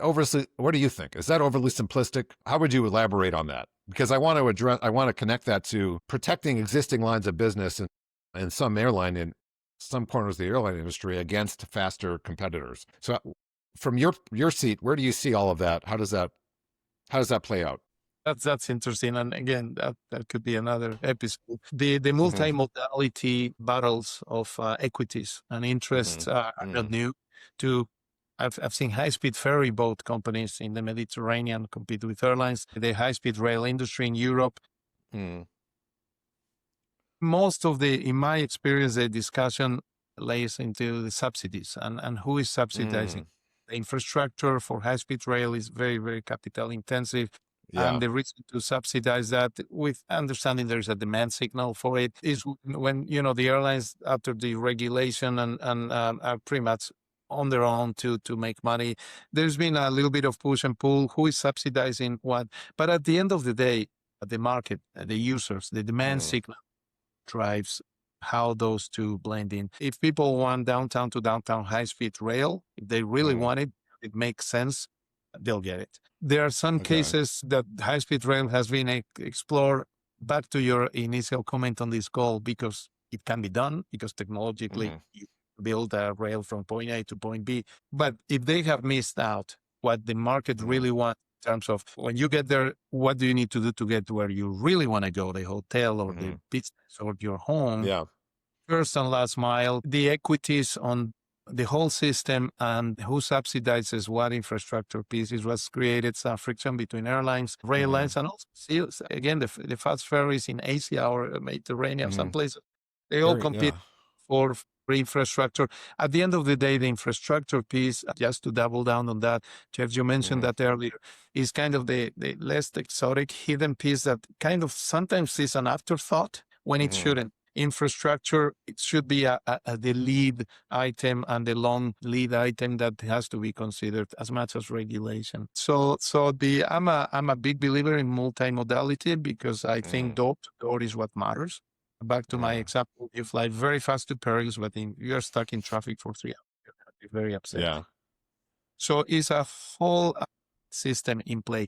what do you think? Is that overly simplistic? How would you elaborate on that? Because I want to connect that to protecting existing lines of business and in some corners of the airline industry against faster competitors. So from your seat, where do you see all of that? How does that play out? That's interesting. And again, that could be another episode. The Mm-hmm. multimodality battles of equities and Mm-hmm. interests are not new. To I've seen high-speed ferry boat companies in the Mediterranean compete with airlines. The high-speed rail industry in Europe. Mm-hmm. Most of in my experience, the discussion lays into the subsidies and who is subsidizing. Mm. The infrastructure for high-speed rail is very, very capital intensive. And Yeah. the reason to subsidize that, with understanding there's a demand signal for it, is when, the airlines, after the regulation and are pretty much on their own to make money. There's been a little bit of push and pull. Who is subsidizing what? But at the end of the day, the market, the users, the demand Mm. signal drives how those two blend in. If people want downtown to downtown high-speed rail, if they really Mm. want it, it makes sense, they'll get it. There are some Okay. cases that high-speed rail has been explored. Back to your initial comment on this call, because it can be done, because technologically Mm-hmm. you build a rail from point A to point B. But if they have missed out what the market Mm-hmm. really wants, in terms of when you get there, what do you need to do to get to where you really want to go, the hotel or Mm-hmm. the business or your home, Yeah. first and last mile, the equities on the whole system and who subsidizes what infrastructure pieces was created some friction between airlines, rail Mm-hmm. lines, and also again, the fast ferries in Asia or Mediterranean, Mm-hmm. some places, they all Very, compete yeah. for infrastructure. At the end of the day, the infrastructure piece, just to double down on that, Jeff, you mentioned Mm-hmm. that earlier, is kind of the less exotic hidden piece that kind of sometimes is an afterthought when it Mm-hmm. shouldn't. Infrastructure, it should be the lead item and the long lead item that has to be considered as much as regulation. I'm a big believer in multimodality because I think Mm-hmm. door to door is what matters. Back to my Mm-hmm. example, you fly very fast to Paris, but you're stuck in traffic for 3 hours. You're gonna be very upset. Yeah. So it's a whole system in play.